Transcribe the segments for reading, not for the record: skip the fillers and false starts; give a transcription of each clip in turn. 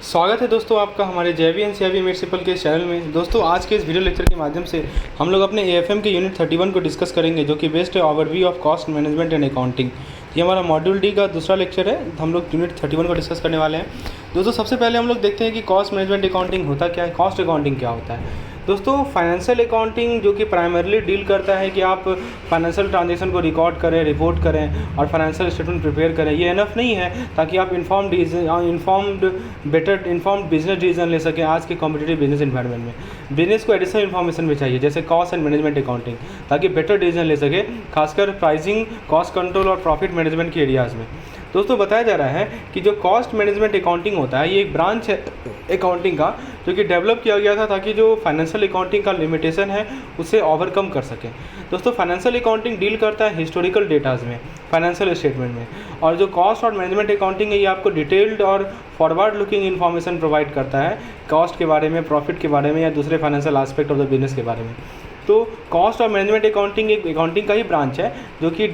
स्वागत है दोस्तों आपका हमारे जेबी एंड सीआईबी म्युनिसिपल के चैनल में। दोस्तों आज के इस वीडियो लेक्चर के माध्यम से हम लोग अपने एएफएम के यूनिट 31 को डिस्कस करेंगे, जो कि बेस्ड है overview of cost management and accounting. ये हमारा मॉड्यूल डी का दूसरा लेक्चर है। हम लोग यूनिट 31 को डिस्कस करने वाले हैं। दोस्तों सबसे पहले हम लोग देखते हैं कि कॉस्ट मैनेजमेंट अकाउंटिंग होता क्या है, कॉस्ट अकाउंटिंग क्या होता है। दोस्तों फाइनेंशियल अकाउंटिंग जो कि प्राइमरली डील करता है कि आप फाइनेंशियल ट्रांजेक्शन को रिकॉर्ड करें, रिपोर्ट करें और फाइनेंशियल स्टेटमेंट प्रिपेयर करें। ये इनफ नहीं है ताकि आप इन्फॉर्म्ड बिजनेस डिसीजन ले सकें आज के कॉम्पिटिटिव बिजनेस एनवायरनमेंट में। बिजनेस को एडिशनल इन्फॉर्मेशन भी चाहिए, जैसे कॉस्ट एंड मैनेजमेंट अकाउंटिंग, ताकि बेटर डिसीजन ले सके, खासकर प्राइसिंग, कॉस्ट कंट्रोल और प्रॉफिट मैनेजमेंट के एरियाज़ में। दोस्तों बताया जा रहा है कि जो कॉस्ट मैनेजमेंट अकाउंटिंग होता है, ये एक ब्रांच है अकाउंटिंग का, जो कि डेवलप किया गया था ताकि जो फाइनेंशियल अकाउंटिंग का लिमिटेशन है उसे ओवरकम कर सके। दोस्तों फाइनेंशियल अकाउंटिंग डील करता है हिस्टोरिकल डेटाज में, फाइनेंशियल स्टेटमेंट में, और जो कॉस्ट और मैनेजमेंट अकाउंटिंग है ये आपको डिटेल्ड और फॉरवर्ड लुकिंग इन्फॉर्मेशन प्रोवाइड करता है कॉस्ट के बारे में, प्रॉफिट के बारे में या दूसरे financial aspect of the business के बारे में। तो कॉस्ट और मैनेजमेंट अकाउंटिंग एक अकाउंटिंग का ही ब्रांच है जो कि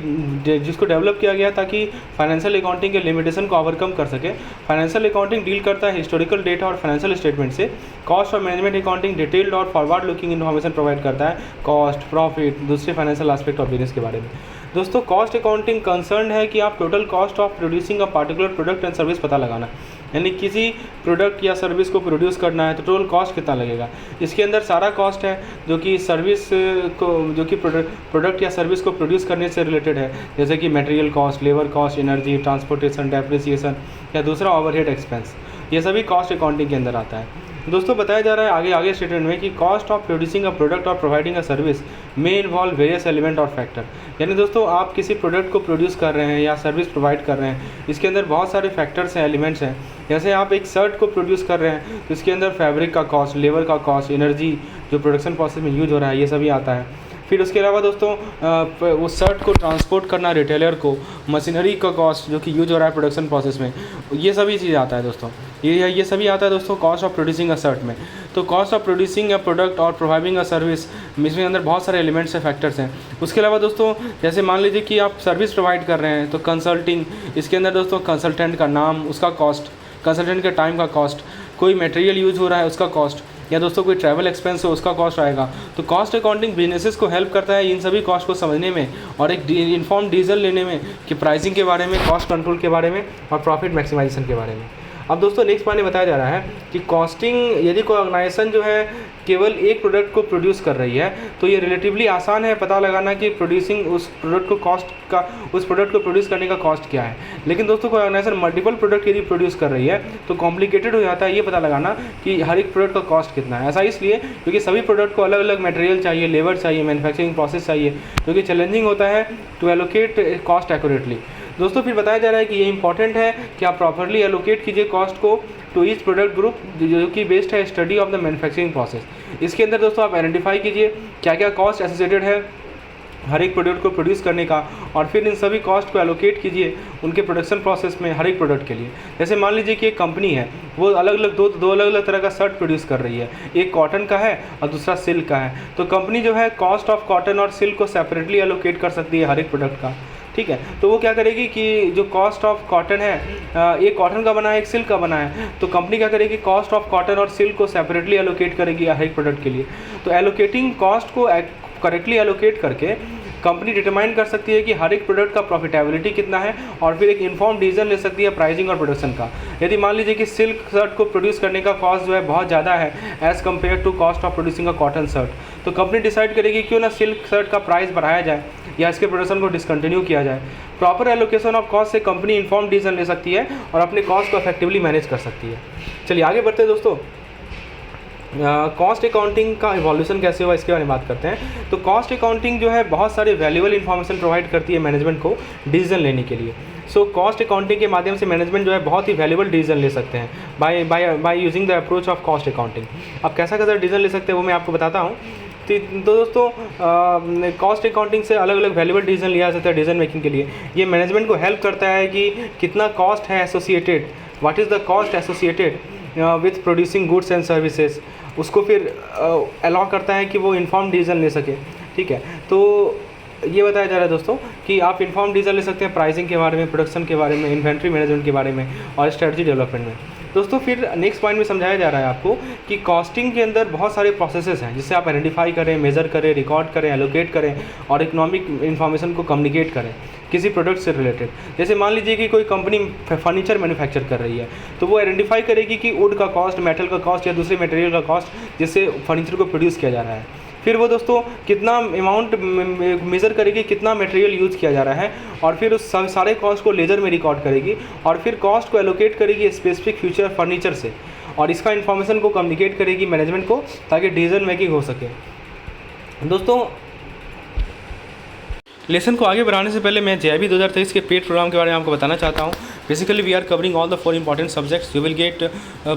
जिसको डेवलप किया गया ताकि फाइनेंशियल अकाउंटिंग के लिमिटेशन को ओवरकम कर सके। फाइनेंशियल अकाउंटिंग डील करता है हिस्टोरिकल डेटा और फाइनेंशियल स्टेटमेंट से। कॉस्ट और मैनेजमेंट अकाउंटिंग डिटेल्ड और फॉरवर्ड लुकिंग इन्फॉर्मेशन प्रोवाइड करता है कॉस्ट, प्रॉफिट, दूसरे फाइनेंशियल एस्पेक्ट ऑफ बिजनेस के बारे में। दोस्तों कॉस्ट अकाउंटिंग कंसर्न है कि आप total cost of producing a particular product and service पता लगाना, यानी किसी प्रोडक्ट या सर्विस को प्रोड्यूस करना है तो टोटल कॉस्ट कितना लगेगा। इसके अंदर सारा कॉस्ट है जो कि सर्विस को, जो कि प्रोडक्ट या सर्विस को प्रोड्यूस करने से रिलेटेड है, जैसे कि material cost, labour cost, energy, transportation, depreciation या दूसरा ओवरहेड एक्सपेंस, ये सभी कॉस्ट अकाउंटिंग के अंदर आता है। दोस्तों बताया जा रहा है आगे स्टेटमेंट में कि cost of producing a product और प्रोवाइडिंग अ सर्विस में इन्वॉल्व वेरियस एलिमेंट और फैक्टर, यानी दोस्तों आप किसी प्रोडक्ट को प्रोड्यूस कर रहे हैं या सर्विस प्रोवाइड कर रहे हैं, इसके अंदर बहुत सारे फैक्टर्स हैं, एलिमेंट्स हैं। जैसे आप एक शर्ट को प्रोड्यूस कर रहे हैं तो इसके अंदर फैब्रिक का कॉस्ट, लेबर का कॉस्ट, एनर्जी जो प्रोडक्शन प्रोसेस में यूज हो रहा है, ये सभी आता है। फिर उसके अलावा दोस्तों उस शर्ट को ट्रांसपोर्ट करना रिटेलर को, मशीनरी का कॉस्ट जो कि यूज हो रहा है प्रोडक्शन प्रोसेस में, ये सभी चीज़ आता है दोस्तों। ये सभी आता है दोस्तों cost of producing a shirt में। तो cost of producing a product और प्रोवाइडिंग अ सर्विस, इसमें अंदर बहुत सारे एलिमेंट्स हैं, फैक्टर्स हैं। उसके अलावा दोस्तों जैसे मान लीजिए कि आप सर्विस प्रोवाइड कर रहे हैं तो कंसल्टिंग, इसके अंदर दोस्तों कंसल्टेंट का नाम, उसका कॉस्ट, कंसल्टेंट के टाइम का कॉस्ट, कोई मटेरियल यूज हो रहा है उसका कॉस्ट, या दोस्तों कोई ट्रैवल एक्सपेंस हो उसका कॉस्ट आएगा। तो कॉस्ट अकाउंटिंग बिजनेसेस को हेल्प करता है इन सभी कॉस्ट को समझने में और एक इन्फॉर्म डिसीजन लेने में कि प्राइसिंग के बारे में, कॉस्ट कंट्रोल के बारे में और प्रॉफिट मैक्सिमाइजेशन के बारे में। अब दोस्तों नेक्स्ट पॉइंट बताया जा रहा है कि कॉस्टिंग, यदि कोई ऑर्गेनाइजेशन जो है केवल एक प्रोडक्ट को प्रोड्यूस कर रही है तो ये रिलेटिवली आसान है पता लगाना कि प्रोड्यूसिंग उस प्रोडक्ट को कॉस्ट का, उस प्रोडक्ट को प्रोड्यूस करने का कॉस्ट क्या है। लेकिन दोस्तों कोई ऑर्गेनाइजेशन मल्टीपल प्रोडक्ट यदि प्रोड्यूस कर रही है तो कॉम्प्लिकेटेड हो जाता है ये पता लगाना कि हर एक प्रोडक्ट का कॉस्ट कितना है। ऐसा इसलिए क्योंकि सभी प्रोडक्ट को अलग अलग मटेरियल चाहिए, लेबर चाहिए, मैन्युफैक्चरिंग प्रोसेस चाहिए, जो कि चैलेंजिंग होता है टू एलोकेट कॉस्ट एक्यूरेटली। दोस्तों फिर बताया जा रहा है कि ये इंपॉर्टेंट है कि आप प्रॉपर्ली एलोकेट कीजिए कॉस्ट को टू ईच प्रोडक्ट ग्रुप, जो कि बेस्ड है study of the manufacturing process. इसके अंदर दोस्तों आप आइडेंटिफाई कीजिए क्या क्या कॉस्ट एसोसिएटेड है हर एक प्रोडक्ट को प्रोड्यूस करने का, और फिर इन सभी कॉस्ट को एलोकेट कीजिए उनके प्रोडक्शन प्रोसेस में हर एक प्रोडक्ट के लिए। जैसे मान लीजिए कि एक कंपनी है, वो अलग अलग दो अलग अलग तरह का शर्ट प्रोड्यूस कर रही है, एक कॉटन का है और दूसरा सिल्क का है। तो कंपनी जो है कॉस्ट ऑफ कॉटन और सिल्क को सेपरेटली एलोकेट कर सकती है हर एक प्रोडक्ट का, ठीक है। तो वो क्या करेगी कि जो कॉस्ट ऑफ कॉटन है, एक कॉटन का बना है, एक सिल्क का बना है, तो कंपनी क्या करेगी कॉस्ट ऑफ कॉटन और सिल्क को सेपरेटली एलोकेट करेगी हर एक प्रोडक्ट के लिए। तो एलोकेटिंग कॉस्ट को करेक्टली एलोकेट करके कंपनी डिटरमाइन कर सकती है कि हर एक प्रोडक्ट का प्रॉफिटेबिलिटी कितना है और फिर एक इन्फॉर्म डिसीजन ले सकती है प्राइसिंग और प्रोडक्शन का। यदि मान लीजिए कि सिल्क शर्ट को प्रोड्यूस करने का कॉस्ट जो है बहुत ज़्यादा है as compare to cost of producing a cotton shirt, तो कंपनी डिसाइड करेगी क्यों ना सिल्क शर्ट का प्राइस बढ़ाया जाए या इसके प्रोडक्शन को डिसकंटिन्यू किया जाए। प्रॉपर एलोकेशन ऑफ कॉस्ट से कंपनी इन्फॉर्म डिसीजन ले सकती है और अपने कॉस्ट को इफेक्टिवली मैनेज कर सकती है। चलिए आगे बढ़ते हैं दोस्तों। कॉस्ट अकाउंटिंग का इवोल्यूशन कैसे हुआ इसके बारे में बात करते हैं। तो कॉस्ट अकाउंटिंग जो है बहुत सारे वैल्यूएबल इन्फॉर्मेशन प्रोवाइड करती है मैनेजमेंट को डिसीजन लेने के लिए। सो कॉस्ट अकाउंटिंग के माध्यम से मैनेजमेंट जो है बहुत ही वैल्यूएबल डिसीजन ले सकते हैं by using the approach of cost accounting. अब कैसा डिसीजन ले सकते हैं वो मैं आपको बताता हूँ। तो दोस्तों कॉस्ट अकाउंटिंग से अलग अलग वैल्यूएबल डिसीजन लिया जा सकता है डिसीजन मेकिंग के लिए। ये मैनेजमेंट को हेल्प करता है कि कितना कॉस्ट है associated, what is the cost associated with producing goods and services, उसको फिर अलाउ करता है कि वो इन्फॉर्म डिसीजन ले सके, ठीक है। तो ये बताया जा रहा है दोस्तों कि आप इन्फॉर्म डिसीजन ले सकते हैं प्राइसिंग के बारे में, प्रोडक्शन के बारे में, इन्वेंट्री मैनेजमेंट के बारे में और स्ट्रेटजी डेवलपमेंट में। दोस्तों फिर नेक्स्ट पॉइंट में समझाया जा रहा है आपको कि कॉस्टिंग के अंदर बहुत सारे प्रोसेसेस हैं जिससे आप आइडेंटिफाई करें, मेज़र करें, रिकॉर्ड करें, एलोकेट करें और इकोनॉमिक इन्फॉर्मेशन को कम्युनिकेट करें किसी प्रोडक्ट से रिलेटेड। जैसे मान लीजिए कि कोई कंपनी फर्नीचर मैन्युफैक्चर कर रही है, तो वो आइडेंटिफाई करेगी कि वुड का कॉस्ट, मेटल का कॉस्ट या दूसरे मटेरियल का कॉस्ट जिससे फर्नीचर को प्रोड्यूस किया जा रहा है। फिर वो दोस्तों कितना अमाउंट मेज़र करेगी, कितना मटेरियल यूज़ किया जा रहा है, और फिर उस सारे कॉस्ट को लेजर में रिकॉर्ड करेगी और फिर कॉस्ट को एलोकेट करेगी स्पेसिफिक फ्यूचर फर्नीचर से, और इसका इन्फॉर्मेशन को कम्युनिकेट करेगी मैनेजमेंट को ताकि डिसीजन मेकिंग हो सके। दोस्तों लेसन को आगे बढ़ाने से पहले मैं JIB 2023 के पेड प्रोग्राम के बारे में आपको बताना चाहता हूँ। Basically we are covering all the 4 important subjects. You will get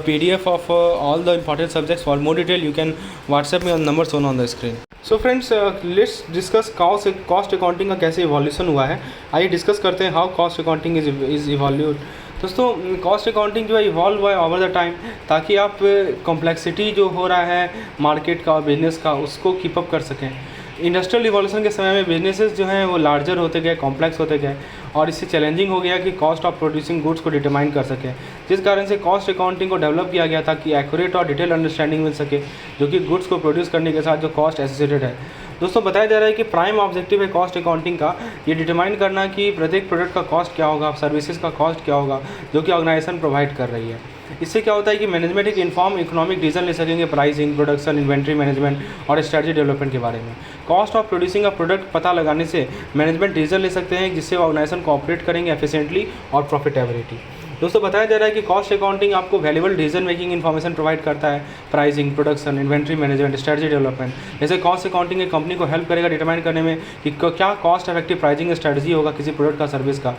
PDF of all the important subjects. For more detail you can WhatsApp me on number shown on the screen. So friends let's discuss cost accounting का कैसे evolution हुआ है। आइए discuss करते हैं how cost accounting is evolved. दोस्तों cost accounting जो है इवॉल्व हुआ है ओवर द टाइम, ताकि आप कॉम्प्लेक्सिटी जो हो रहा है मार्केट का और बिजनेस का उसको कीप अप कर सकें। इंडस्ट्रियल रिवॉल्यूशन के समय में बिजनेसेस जो हैं वो लार्जर होते गए, कॉम्प्लेक्स होते गए, और इससे चैलेंजिंग हो गया कि कॉस्ट ऑफ प्रोड्यूसिंग गुड्स को डिटरमाइन कर सके, जिस कारण से कॉस्ट अकाउंटिंग को डेवलप किया गया था कि एक्यूरेट और डिटेल अंडरस्टैंडिंग मिल सके जो कि गुड्स को प्रोड्यूस करने के साथ जो कॉस्ट एसोसिएटेड है। दोस्तों बताया जा रहा है कि प्राइम ऑब्जेक्टिव है कॉस्ट अकाउंटिंग का ये डिटरमाइन करना कि प्रत्येक प्रोडक्ट का कॉस्ट क्या होगा, सर्विसेज का कॉस्ट क्या होगा जो कि ऑर्गेनाइजेशन प्रोवाइड कर रही है। इससे क्या होता है कि मैनेजमेंट एक इन्फॉर्म इकोनॉमिक डिसीजन ले सकेंगे प्राइसिंग, प्रोडक्शन, इन्वेंट्री मैनेजमेंट और स्ट्रेटजी डेवलपमेंट के बारे में। Cost of producing a product पता लगाने से मैनेजमेंट डिसीजन ले सकते हैं जिससे ऑर्गेनाइजेशन को ऑपरेट करेंगे एफिशिएंटली और प्रॉफिटेबिलिटी। दोस्तों बताया जा रहा है कि कॉस्ट अकाउंटिंग आपको valuable decision making information provide करता है pricing, production, inventory management, strategy development. जैसे कॉस्ट अकाउंटिंग एक कंपनी को हेल्प करेगा डिटरमाइन करने में कि क्या कॉस्ट इफेक्टिव प्राइसिंग स्ट्रेटजी होगा किसी प्रोडक्ट का, सर्विस का,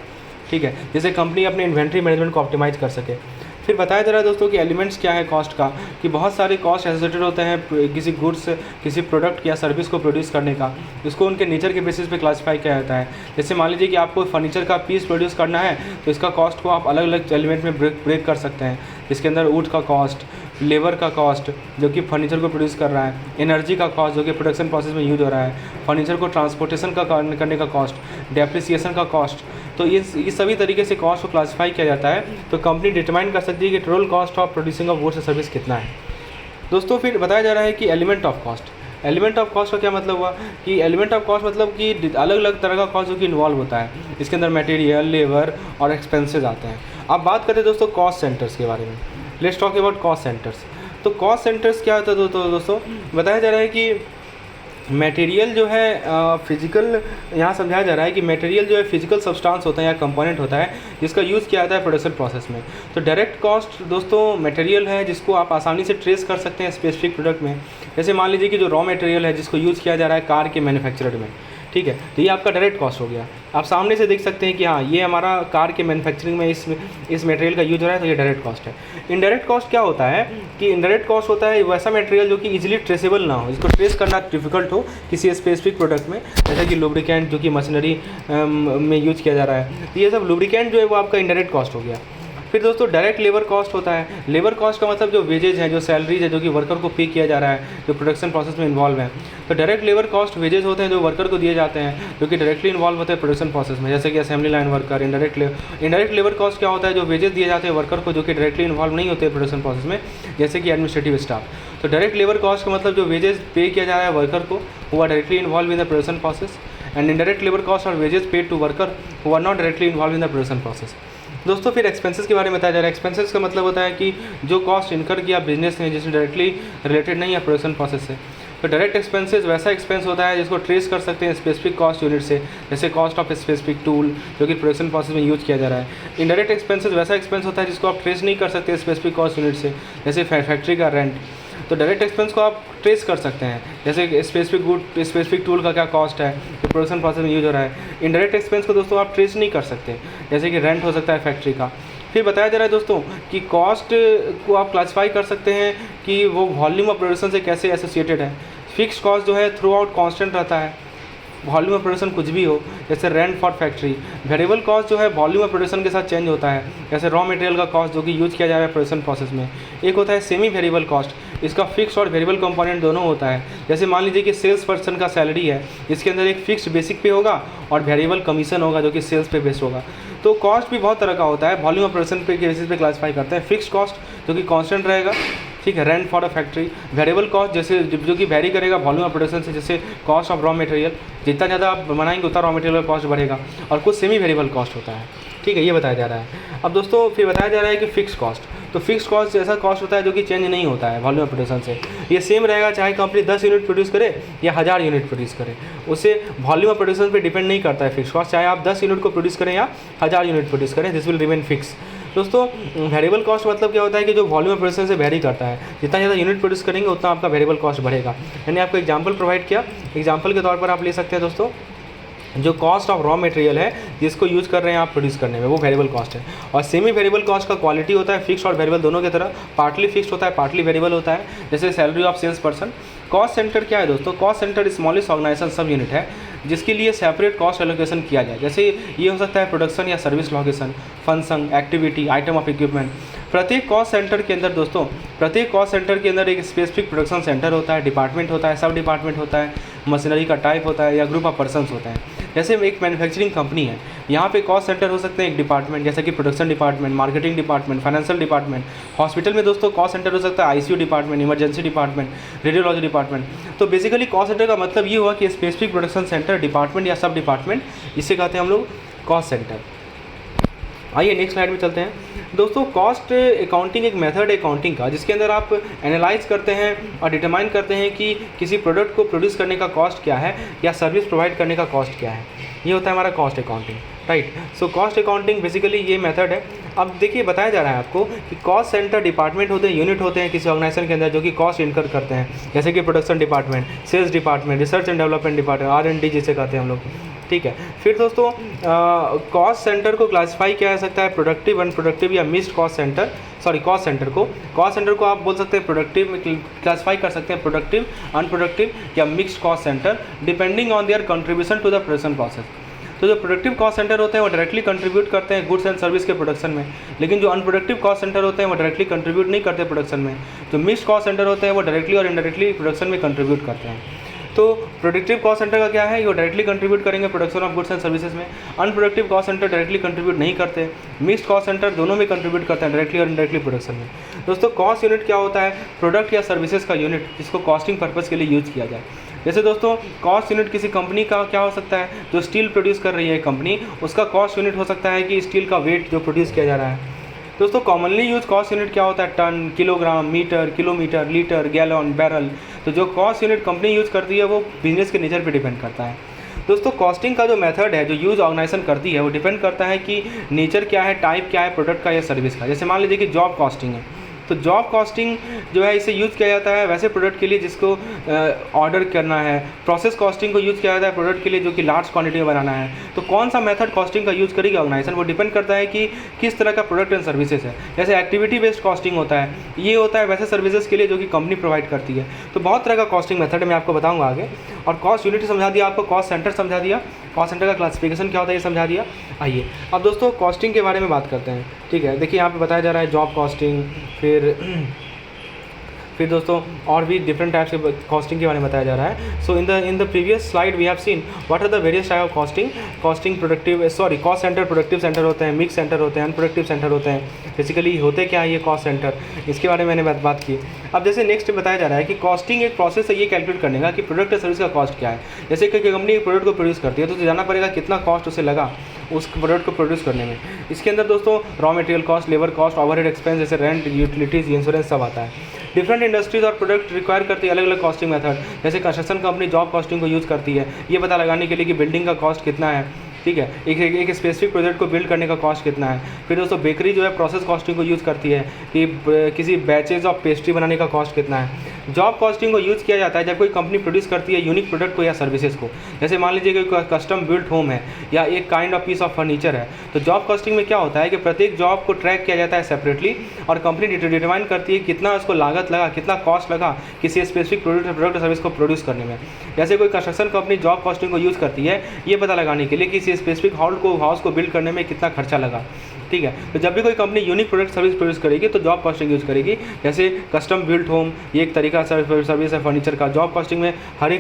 ठीक है, जिससे कंपनी अपने इन्वेंट्री मैनेजमेंट को ऑप्टिमाइज कर सके। फिर बताया जा रहा है दोस्तों कि एलिमेंट्स क्या है कॉस्ट का, कि बहुत सारे कॉस्ट एसोसिएटेड होते हैं किसी गुड्स, किसी प्रोडक्ट या सर्विस को प्रोड्यूस करने का। इसको उनके नेचर के बेसिस पे क्लासिफाई किया जाता है। जैसे मान लीजिए कि आपको फर्नीचर का पीस प्रोड्यूस करना है तो इसका कॉस्ट को आप अलग अलग एलिमेंट में ब्रेक कर सकते हैं, जिसके अंदर वुड का कॉस्ट, लेबर का कॉस्ट जो कि फर्नीचर को प्रोड्यूस कर रहा है, एनर्जी का कॉस्ट जो कि प्रोडक्शन प्रोसेस में यूज हो रहा है, फर्नीचर को ट्रांसपोर्टेशन का करने का कॉस्ट, डेप्रिसिएशन का कॉस्ट। तो ये सभी तरीके से कॉस्ट को क्लासिफाई किया जाता है, तो कंपनी डिटरमाइन कर सकती है कि total cost of producing of goods और सर्विस कितना है। दोस्तों फिर बताया जा रहा है कि element of cost. Element of cost का क्या मतलब हुआ कि एलिमेंट ऑफ कॉस्ट मतलब कि अलग अलग तरह का कॉस्ट जो कि इन्वॉल्व होता है, इसके अंदर मटेरियल, लेबर और एक्सपेंसेस आते हैं। अब बात करते हैं दोस्तों कॉस्ट सेंटर्स के बारे में। Let's talk about cost centres. तो कॉस्ट सेंटर्स क्या होता है दोस्तों बताया जा रहा है कि मटेरियल जो है फिजिकल, यहाँ समझाया जा रहा है कि मटेरियल जो है फिजिकल सब्सटेंस होता है या कंपोनेंट होता है जिसका यूज़ किया जाता है प्रोडक्शन प्रोसेस में। तो डायरेक्ट कॉस्ट दोस्तों मटेरियल है जिसको आप आसानी से ट्रेस कर सकते हैं स्पेसिफिक प्रोडक्ट में। जैसे मान लीजिए कि जो रॉ मटेरियल है जिसको यूज़ किया जा रहा है कार के मैन्युफैक्चरर में, ठीक है, तो ये आपका डायरेक्ट कॉस्ट हो गया। आप सामने से देख सकते हैं कि हाँ ये हमारा कार के मैन्युफैक्चरिंग में इस मटेरियल का यूज हो रहा है, तो ये डायरेक्ट कॉस्ट है। इनडायरेक्ट कॉस्ट क्या होता है कि इनडायरेक्ट कॉस्ट होता है वैसा मटेरियल जो कि इजीली ट्रेसेबल ना हो, इसको ट्रेस करना डिफिकल्ट हो किसी स्पेसिफिक प्रोडक्ट में, जैसे कि लुब्रिकेंट जो कि मशीनरी में यूज किया जा रहा है, तो ये सब लुब्रिकेंट जो है वो आपका इनडायरेक्ट कॉस्ट हो गया। फिर दोस्तों डायरेक्ट लेबर कॉस्ट होता है। लेबर कॉस्ट का मतलब जो वेजेज हैं, जो सैलरीज है जो कि वर्कर को पे किया जा रहा है, जो प्रोडक्शन प्रोसेस में इन्वॉल्व है। तो डायरेक्ट लेबर कॉस्ट वेजेज होते हैं जो वर्कर को दिए जाते हैं जो कि डायरेक्टली इन्वॉल्व होते हैं प्रोडक्शन प्रोसेस में, जैसे कि assembly line worker. Indirect labour cost क्या होता है, जो वेजेस दिए जाते हैं वर्कर को जो कि डायरेक्टली इन्वॉल्व नहीं होते प्रोडक्शन प्रोसेस में, जैसे कि एडमिनिस्ट्रेटिव स्टाफ। तो डायरेक्ट लेबर कॉस्ट का मतलब जो वेजेस पे किया जा रहा है वर्कर को वो are directly involve in the production process, and indirect labour cost और wages paid to worker who are not directly involve in the production process. दोस्तों फिर एक्सपेंसेस के बारे में बताया जा रहा है। एक्सपेंसेस का मतलब होता है कि जो कॉस्ट इनकर किया बिजनेस ने जिससे डायरेक्टली रिलेटेड नहीं है प्रोडक्शन प्रोसेस से। तो डायरेक्ट एक्सपेंसेस वैसा एक्सपेंस होता है जिसको ट्रेस कर सकते हैं स्पेसिफिक कॉस्ट यूनिट से, जैसे कॉस्ट ऑफ स्पेसिफिक टूल जो कि प्रोडक्शन प्रोसेस में यूज किया जा रहा है। इनडायरेक्ट एक्सपेंसेस वैसा एक्सपेंस होता है जिसको आप ट्रेस नहीं कर सकते स्पेसिफिक कॉस्ट यूनिट से, जैसे फैक्ट्री का रेंट। तो डायरेक्ट एक्सपेंस को आप ट्रेस कर सकते हैं, जैसे स्पेसिफिक टूल का क्या कॉस्ट है जो प्रोडक्शन प्रोसेस में यूज हो रहा है। इनडायरेक्ट एक्सपेंस को दोस्तों आप ट्रेस नहीं कर सकते, जैसे कि रेंट हो सकता है फैक्ट्री का। फिर बताया जा रहा है दोस्तों कि कॉस्ट को आप क्लासिफाई कर सकते हैं कि वो वॉल्यूम ऑफ प्रोडक्शन से कैसे एसोसिएटेड है। फिक्स्ड कॉस्ट जो है थ्रू आउट कॉन्स्टेंट रहता है, वॉल्यूम ऑफ प्रोडक्शन कुछ भी हो, जैसे rent for factory. Variable cost जो है वॉल्यूम ऑफ प्रोडक्शन के साथ चेंज होता है, जैसे रॉ मटेरियल का कॉस्ट जो कि यूज किया जा रहा है प्रोडक्शन प्रोसेस में। एक होता है सेमी वेरिएबल कॉस्ट, इसका फिक्स और वेरिएबल कंपोनेंट दोनों होता है। जैसे मान लीजिए कि सेल्स पर्सन का सैलरी है, इसके अंदर एक फिक्स्ड बेसिक पे होगा और वेरिएबल कमीशन होगा जो कि सेल्स पे बेस्ड होगा। तो कॉस्ट भी बहुत तरह का होता है, वॉल्यूम ऑफ प्रोडक्शन पे के बेसिस पे क्लासीफाई करते हैं। फिक्स्ड कॉस्ट जो कि कांस्टेंट रहेगा, ठीक है, rent for a factory. Variable cost जैसे जो कि वैरी करेगा वॉल्यूम ऑफ प्रोडक्शन से, जैसे कॉस्ट ऑफ रॉ मटेरियल, जितना ज़्यादा आप बनाएंगे उतना रॉ मटेरियल का कॉस्ट बढ़ेगा। और कुछ सेमी वेरिएबल कॉस्ट होता है, ठीक है, ये बताया जा रहा है। अब दोस्तों फिर बताया जा रहा है कि फिक्स कॉस्ट, तो फिक्स कॉस्ट ऐसा कॉस्ट होता है जो कि चेंज नहीं होता है वॉल्यूम ऑफ प्रोडक्शन से, ये सेम रहेगा चाहे कंपनी 10 यूनिट प्रोड्यूस करे या 1000 यूनिट प्रोड्यूस करे, उससे वॉल्यूम ऑफ प्रोडक्शन पे डिपेंड नहीं करता है फिक्स कॉस्ट, चाहे आप 10 यूनिट को प्रोड्यूस करें या 1000 यूनिट प्रोड्यूस करें, दिस विल रिमेन फिक्स। दोस्तों वेरिएबल कॉस्ट मतलब क्या होता है कि जो वॉल्यूम ऑफ प्रोडक्शन से वेरी करता है, जितना ज़्यादा यूनिट प्रोड्यूस करेंगे उतना आपका वेरिएबल कॉस्ट बढ़ेगा। मैंने आपको एग्जांपल प्रोवाइड किया, एग्जांपल के तौर पर आप ले सकते हैं दोस्तों, जो कॉस्ट ऑफ रॉ मटेरियल है जिसको यूज़ कर रहे हैं आप प्रोड्यूस करने में, वो वेरिएबल कॉस्ट है। और सेमी वेरिएबल कॉस्ट का क्वालिटी होता है फिक्स और वेरिएबल दोनों की तरह, पार्टली फिक्स होता है पार्टली वेरिएबल होता है, जैसे salary of sales person. Cost centre क्या है दोस्तों? Cost centre smallest organisation sub unit है जिसके लिए सेपरेट कॉस्ट एलोकेशन किया जाए, जैसे ये हो सकता है प्रोडक्शन या service location, function, activity, item of equipment. प्रत्येक कॉस्ट सेंटर के अंदर दोस्तों, प्रत्येक कॉस्ट सेंटर के अंदर एक स्पेसिफिक प्रोडक्शन सेंटर होता है, डिपार्टमेंट होता है, सब डिपार्टमेंट होता है, मशीनरी का टाइप होता है या ग्रुप ऑफ पर्सनस होता है। जैसे एक मैन्युफैक्चरिंग कंपनी है, यहाँ पे कॉस्ट सेंटर हो सकते हैं एक डिपार्टमेंट, जैसे कि production department, marketing department, financial department. Hospital में दोस्तों कॉस्ट सेंटर हो सकता है ICU department, emergency department, radiology department. तो बेसिकली कॉस्ट सेंटर का मतलब ये हुआ कि स्पेसिफिक प्रोडक्शन सेंटर, डिपार्टमेंट या सब डिपार्टमेंट, इसे कहते हैं हम लोग कॉस्ट सेंटर। आइए नेक्स्ट स्लाइड में चलते हैं दोस्तों। कॉस्ट अकाउंटिंग एक मेथड है अकाउंटिंग का जिसके अंदर आप एनालाइज करते हैं और डिटरमाइन करते हैं कि किसी प्रोडक्ट को प्रोड्यूस करने का कॉस्ट क्या है या सर्विस प्रोवाइड करने का कॉस्ट क्या है, ये होता है हमारा cost accounting, right. So cost accounting basically ये मेथड है। अब देखिए बताया जा रहा है आपको कि कॉस्ट सेंटर डिपार्टमेंट होते हैं, यूनिट होते हैं किसी ऑर्गेनाइजेशन के अंदर जो कि कॉस्ट इनकर करते हैं, जैसे कि production department, sales department, research and development department, R&D जिसे कहते हैं हम लोग, ठीक है। फिर दोस्तों कॉस्ट सेंटर को क्लासीफाई किया जा सकता है प्रोडक्टिव, अनप्रोडक्टिव या mixed cost centre. Sorry cost centre को आप बोल सकते हैं प्रोडक्टिव में क्लासीफाई कर सकते हैं, प्रोडक्टिव, अनप्रोडक्टिव या mixed cost centre depending on their contribution to the production process. तो जो प्रोडक्टिव कॉस्ट सेंटर होते हैं वो डायरेक्टली कंट्रीब्यूट करते हैं गुड्स एंड सर्विस के प्रोडक्शन में, लेकिन जो अनप्रोडक्टिव कॉस्ट सेंटर होते हैं वो डायरेक्टली कंट्रीब्यूट नहीं करते प्रोडक्शन में। जो मिक्स्ड कॉस्ट सेंटर होते हैं वो डायरेक्टली और इनडायरेक्टली प्रोडक्शन में कंट्रीब्यूट करते हैं। तो प्रोडक्टिव कॉस्ट सेंटर का क्या है, ये डायरेक्टली कंट्रीब्यूट करेंगे production of goods and services में। Unproductive cost centre directly contribute नहीं करते। मिक्स्ड कॉस्ट सेंटर दोनों में कंट्रीब्यूट करते हैं, डायरेक्टली और इनडायरेक्टली प्रोडक्शन में। दोस्तों कॉस्ट यूनिट क्या होता है? प्रोडक्ट या सर्विसेज का यूनिट जिसको कॉस्टिंग पर्पज़ के लिए यूज़ किया जाए। जैसे दोस्तों कॉस्ट यूनिट किसी कंपनी का क्या हो सकता है, जो स्टील प्रोड्यूस कर रही है कंपनी, उसका कॉस्ट यूनिट हो सकता है कि स्टील का वेट जो प्रोड्यूस किया जा रहा है। दोस्तों कॉमनली यूज कॉस्ट यूनिट क्या होता है? Ton, kilogram, metre, kilometre, litre, gallon, barrel. तो जो कॉस्ट यूनिट कंपनी यूज़ करती है वो बिजनेस के नेचर पे डिपेंड करता है। दोस्तों कॉस्टिंग का जो मेथड है जो यूज ऑर्गेनाइजेशन करती है वो डिपेंड करता है कि नेचर क्या है, टाइप क्या है प्रोडक्ट का या सर्विस का। जैसे मान लीजिए कि जॉब कॉस्टिंग है, तो जॉब कॉस्टिंग जो है इसे यूज़ किया जाता है वैसे प्रोडक्ट के लिए जिसको ऑर्डर करना है। प्रोसेस कॉस्टिंग को यूज़ किया जाता है प्रोडक्ट के लिए जो कि लार्ज क्वांटिटी में बनाना है। तो कौन सा मेथड कॉस्टिंग का यूज़ करेगी ऑर्गेनाइजेशन वो डिपेंड करता है कि किस तरह का प्रोडक्ट एंड सर्विसेज है। जैसे एक्टिविटी बेस्ड कॉस्टिंग होता है, ये होता है वैसे सर्विसेज के लिए जो कि कंपनी प्रोवाइड करती है। तो बहुत तरह का कॉस्टिंग मेथड मैं आपको बताऊँगा आगे। और कॉस्ट यूनिट समझा दिया आपको, कॉस्ट सेंटर समझा दिया, कॉस्ट सेंटर का क्लासिफिकेशन क्या होता है ये समझा दिया। आइए अब दोस्तों कॉस्टिंग के बारे में बात करते हैं, ठीक है। देखिए यहाँ पे बताया जा रहा है जॉब कॉस्टिंग, फिर दोस्तों और भी डिफरेंट टाइप्स के कॉस्टिंग के बारे में बताया जा रहा है। So in the previous slide we have seen what are the various type of costing productive cost centre, productive centre होते हैं, मिक्स सेंटर होते हैं, अनप्रोडक्टिव सेंटर होते हैं। बेसिकली होते क्या है ये कॉस्ट सेंटर, इसके बारे में मैंने बात की। अब जैसे नेक्स्ट बताया जा रहा है कि कॉस्टिंग एक प्रोसेस है ये कैलकुलेट करने का कि प्रोडक्ट या सर्विस का कॉस्ट क्या है। जैसे कि कंपनी एक प्रोडक्ट को प्रोड्यूस करती है तो उसे जानना पड़ेगा कितना कॉस्ट उसे लगा उस प्रोडक्ट को प्रोड्यूस करने में। इसके अंदर दोस्तों raw material cost, labour cost, overhead expense जैसे रेंट, यूटिलिटीज़, इंश्योरेंस सब आता है। डिफरेंट इंडस्ट्रीज और प्रोडक्ट रिक्वायर करती है अलग अलग कॉस्टिंग मेथड। जैसे कंस्ट्रक्शन कंपनी जॉब कॉस्टिंग को यूज़ करती है ये पता लगाने के लिए कि बिल्डिंग का कॉस्ट कितना है, ठीक है, एक स्पेसिफिक प्रोजेक्ट को बिल्ड करने का कॉस्ट कितना है। फिर दोस्तों बेकरी जो है प्रोसेस कॉस्टिंग को यूज़ करती है कि किसी बैचेज ऑफ पेस्ट्री बनाने का कॉस्ट कितना है। जॉब कॉस्टिंग को यूज़ किया जाता है जब कोई कंपनी प्रोड्यूस करती है यूनिक प्रोडक्ट को या सर्विसेज को। जैसे मान लीजिए कि कस्टम बिल्ट होम है या एक kind of peace of furniture है, तो जॉब कॉस्टिंग में क्या होता है कि प्रत्येक जॉब को ट्रैक किया जाता है सेपरेटली और कंपनी डिटरमाइन करती है कितना उसको लागत लगा, कितना कॉस्ट लगा किसी स्पेसिफिक प्रोडक्ट सर्विस को प्रोड्यूस करने में। जैसे कोई कंस्ट्रक्शन कंपनी जॉब कॉस्टिंग को यूज़ करती है ये पता लगाने के लिए किसी स्पेसिफिक हाउस को बिल्ड करने में कितना खर्चा लगा, ठीक ठीक है। तो जब भी कोई company unique product service produce करेगी तो जॉब कॉस्टिंग यूज़ करेगी। जैसे कस्टम बिल्ट होम, ये एक तरीका सर्विस है फर्नीचर का। जॉब कॉस्टिंग में हर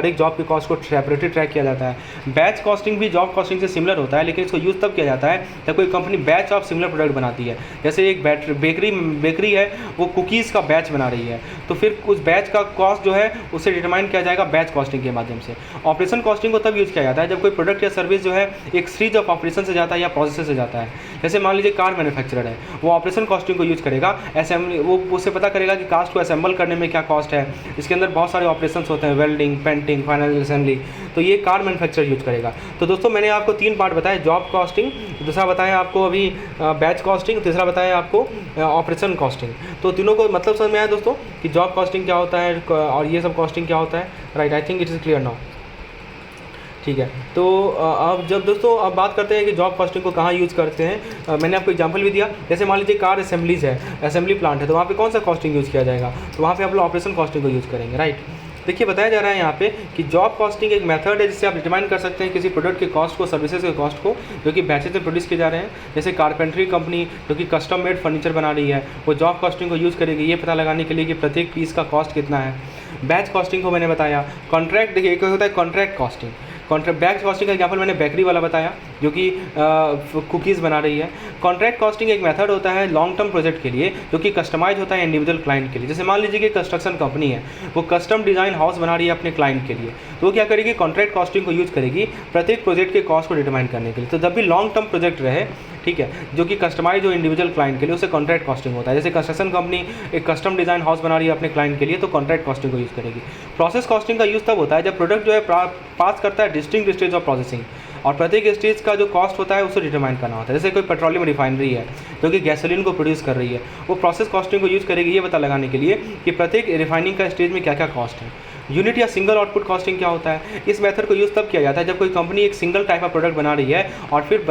एक जॉब के कॉस्ट को सेपरेटली ट्रैक किया जाता है। बैच कॉस्टिंग भी जॉब कॉस्टिंग से सिमिलर होता है, लेकिन इसको यूज़ तब किया जाता है जब कोई company batch of similar product बनाती है। जैसे एक बेकरी है, वो कुकीज़ का बैच बना रही है, तो फिर उस बैच का कॉस्ट जो है उसे डिटरमाइन किया जाएगा बैच कॉस्टिंग के माध्यम से। ऑपरेशन कॉस्टिंग को तब यूज़ किया जाता है जब कोई प्रोडक्ट या सर्विस जो है एक सीरीज ऑफ ऑपरेशन से जाता है या प्रोसेस से जाता है। जैसे मान लीजिए कार मैन्युफैक्चरर है, वो ऑपरेशन कॉस्टिंग को यूज़ करेगा। असेंबली, वो उससे पता करेगा कि कास्ट को असेंबल करने में क्या कॉस्ट है, इसके अंदर बहुत सारे ऑपरेशंस होते हैं, वेल्डिंग, पेंटिंग, फाइनल असेंबली, तो ये कार मैन्युफैक्चरर यूज़ करेगा। तो दोस्तों मैंने आपको 3 पार्ट बताए, जॉब कॉस्टिंग, दूसरा बताया आपको अभी बैच कॉस्टिंग, तीसरा बताया आपको ऑपरेशन कॉस्टिंग। तो तीनों को मतलब समझ में आया दोस्तों कि जॉब कॉस्टिंग क्या होता है और ये सब कॉस्टिंग क्या होता है, right. I think it is clear now, ठीक है। तो अब जब दोस्तों अब बात करते हैं कि जॉब कॉस्टिंग को कहाँ यूज़ करते हैं, मैंने आपको एग्जांपल भी दिया। जैसे मान लीजिए कार असेंबलीज है, असेंबली प्लांट है, तो वहाँ पे कौन सा कॉस्टिंग यूज़ किया जाएगा, तो वहाँ पे आप लोग ऑपरेशन कॉस्टिंग को यूज़ करेंगे, राइट। देखिए बताया जा रहा है यहाँ पे कि जॉब कॉस्टिंग एक मेथड है जिससे आप डिटरमाइन कर सकते हैं किसी प्रोडक्ट के कॉस्ट को, सर्विसेज के कॉस्ट को, जो कि बैचेज में प्रोड्यूस किए जा रहे हैं। जैसे कारपेंट्री कंपनी जो कि कस्टम मेड फर्नीचर बना रही है, वो जॉब कॉस्टिंग को यूज़ करेगी ये पता लगाने के लिए कि प्रत्येक पीस का कॉस्ट कितना है। बैच कॉस्टिंग को मैंने बताया। कॉन्ट्रैक्ट, देखिए एक होता है कॉन्ट्रैक्ट कॉस्टिंग। बैच कॉस्टिंग का एग्जाम्पल मैंने बेकरी वाला बताया जो कि कुकीज़ बना रही है। कॉन्ट्रैक्ट कॉस्टिंग एक मेथड होता है लॉन्ग टर्म प्रोजेक्ट के लिए, जो कि कस्टमाइज होता है इंडिविजुअल क्लाइंट के लिए। जैसे मान लीजिए कि कंस्ट्रक्शन कंपनी है, वो कस्टम डिज़ाइन हाउस बना रही है अपने क्लाइंट के लिए, तो वो क्या करेगी, कॉन्ट्रैक्ट कॉस्टिंग को यूज़ करेगी प्रत्येक प्रोजेक्ट के कॉस्ट को डिटरमाइन करने के लिए। तो जब भी लॉन्ग टर्म प्रोजेक्ट रहे, ठीक है, जो कि कस्टमाइज हो इंडिविजुअल क्लाइंट के लिए, उसे कॉन्ट्रैक्ट कॉस्टिंग होता है। जैसे कंस्ट्रक्शन कंपनी एक कस्टम डिज़ाइन हाउस बना रही है अपने क्लाइंट के लिए, तो कॉन्ट्रैक्ट कॉस्टिंग को यूज़ करेगी। प्रोसेस कॉस्टिंग का यूज़ तब होता है जब प्रोडक्ट जो है पास करता है डिस्टिंक्ट स्टेज ऑफ प्रोसेसिंग, और प्रत्येक स्टेज का जो कॉस्ट होता है उसे डिटरमाइन करना होता है। जैसे कोई पेट्रोलियम रिफाइनरी है जो कि गैसोलीन को प्रोड्यूस कर रही है, वो प्रोसेस कॉस्टिंग को यूज़ करेगी ये पता लगाने के लिए कि प्रत्येक रिफाइनिंग का स्टेज में क्या क्या कॉस्ट है। यूनिट या सिंगल आउटपुट कॉस्टिंग क्या होता है, इस मेथड को यूज़ तब किया जाता है जब कोई कंपनी एक सिंगल टाइप ऑफ प्रोडक्ट बना रही है और फिर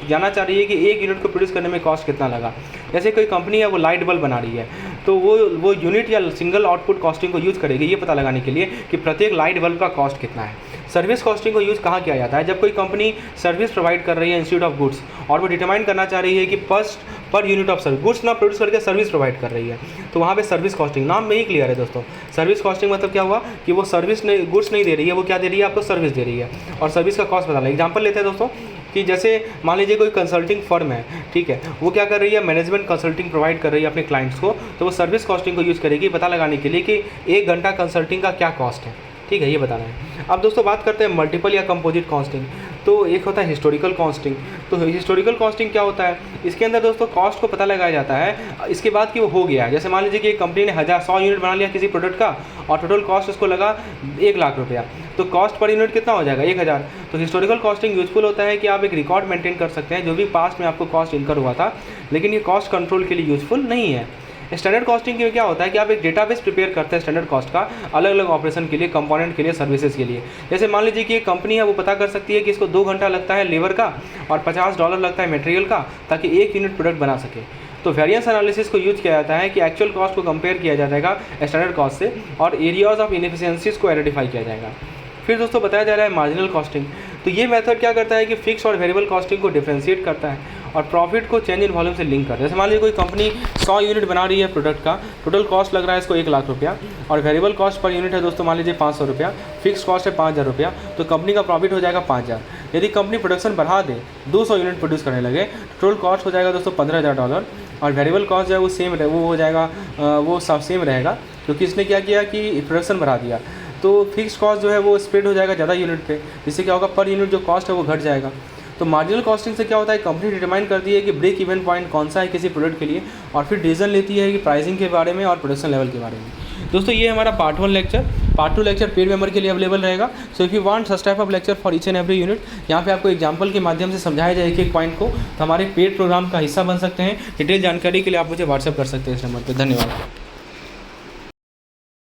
जाना चाह रही है कि एक यूनिट को प्रोड्यूस करने में कॉस्ट कितना लगा। जैसे कोई कंपनी है वो लाइट बल्ब बना रही है, तो वो यूनिट या सिंगल आउटपुट कॉस्टिंग को यूज़ करेगी ये पता लगाने के लिए कि प्रत्येक लाइट बल्ब का कॉस्ट कितना है। सर्विस कॉस्टिंग को यूज़ कहाँ किया जाता है, जब कोई कंपनी सर्विस प्रोवाइड कर रही है इंस्टीट्यूट ऑफ गुड्स, और वो डिटरमाइन करना चाह रही है कि per unit of service goods ना प्रोड्यूस करके सर्विस प्रोवाइड कर रही है, तो वहाँ पे सर्विस कॉस्टिंग, नाम में ही क्लियर है दोस्तों। सर्विस कॉस्टिंग मतलब क्या हुआ कि वो सर्विस नहीं, गुड्स नहीं दे रही है, वो क्या दे रही है, आपको सर्विस दे रही है, और सर्विस का कॉस्ट बताना। एग्जाम्पल लेते हैं दोस्तों कि जैसे मान लीजिए कोई कंसल्टिंग फर्म है, ठीक है, वो क्या कर रही है, मैनेजमेंट कंसल्टिंग प्रोवाइड कर रही है अपने क्लाइंट्स को, तो वो सर्विस कॉस्टिंग को यूज़ करेगी पता लगाने के लिए कि 1 घंटा कंसल्टिंग का क्या कॉस्ट है, ठीक है, ये बताना है। अब दोस्तों बात करते हैं मल्टीपल या कंपोजिट कॉस्टिंग। तो एक होता है हिस्टोरिकल कॉस्टिंग। तो हिस्टोरिकल कॉस्टिंग क्या होता है, इसके अंदर दोस्तों कॉस्ट को पता लगाया जाता है इसके बाद कि वो हो गया है। जैसे मान लीजिए कि एक कंपनी ने 100 यूनिट बना लिया किसी प्रोडक्ट का, और टोटल कॉस्ट उसको लगा 1 लाख रुपया, तो कॉस्ट पर यूनिट कितना हो जाएगा, 1000। तो हिस्टोरिकल कॉस्टिंग यूजफुल होता है कि आप एक रिकॉर्ड मेंटेन कर सकते हैं जो भी पास्ट में आपको कॉस्ट इनकर हुआ था, लेकिन ये कॉस्ट कंट्रोल के लिए यूजफुल नहीं है। स्टैंडर्ड कॉस्टिंग के क्या होता है कि आप एक डेटाबेस प्रिपेयर करते हैं स्टैंडर्ड कॉस्ट का, अलग अलग ऑपरेशन के लिए, कंपोनेंट के लिए, सर्विसेज के लिए। जैसे मान लीजिए कि एक कंपनी है वो पता कर सकती है कि इसको 2 घंटा लगता है लेबर का और $50 लगता है मटेरियल का, ताकि 1 यूनिट प्रोडक्ट बना सके। तो वेरिएंस एनालिसिस को यूज किया जाता है कि एक्चुअल कॉस्ट को कंपेयर किया जाएगा स्टैंडर्ड कॉस्ट से, और एरियाज ऑफ इनएफिशिएंसीज को आइडेंटिफाई किया जाएगा। फिर दोस्तों बताया जा रहा है मार्जिनल कॉस्टिंग। तो ये मेथड क्या करता है कि फिक्स और वेरिएबल कॉस्टिंग को डिफरेंशिएट करता है और प्रॉफिट को चेंज इन वॉल्यूम से लिंक करता है। जैसे मान लीजिए कोई कंपनी 100 यूनिट बना रही है प्रोडक्ट का, टोटल कॉस्ट लग रहा है इसको 1 लाख रुपया, और वेरिएबल कॉस्ट पर यूनिट है दोस्तों मान लीजिए 500 रुपया, फिक्स कॉस्ट है 5000 रुपया, तो कंपनी का प्रॉफिट हो जाएगा 5000। यदि कंपनी प्रोडक्शन बढ़ा दे, 200 यूनिट प्रोड्यूस करने लगे, टोटल कॉस्ट हो जाएगा दोस्तों $15000, और वेरिएबल कॉस्ट जो है वो सेम हो जाएगा, वो सब सेम रहेगा, क्योंकि इसने क्या किया कि प्रोडक्शन बढ़ा दिया। तो फिक्स कॉस्ट जो है वो स्प्रेड हो जाएगा ज़्यादा यूनिट पे, जिससे क्या होगा, पर यूनिट जो कॉस्ट है वो घट जाएगा। तो मार्जिनल कॉस्टिंग से क्या होता है, कंपनी डिटरमाइन करती है कि ब्रेक इवन पॉइंट कौन सा है किसी प्रोडक्ट के लिए, और फिर डिसीजन लेती है कि प्राइसिंग के बारे में और प्रोडक्शन लेवल के बारे में। दोस्तों ये हमारा part 1 lecture. Part 2 lecture paid member के लिए अवेलेबल रहेगा। So if you want such type of lecture for each and every unit, यहाँ पे आपको एग्जांपल के माध्यम से समझाया जाए एक पॉइंट को, तो हमारे पेड प्रोग्राम का हिस्सा बन सकते हैं। डिटेल जानकारी के लिए आप मुझे व्हाट्सएप कर सकते हैं इस नंबर पर। धन्यवाद।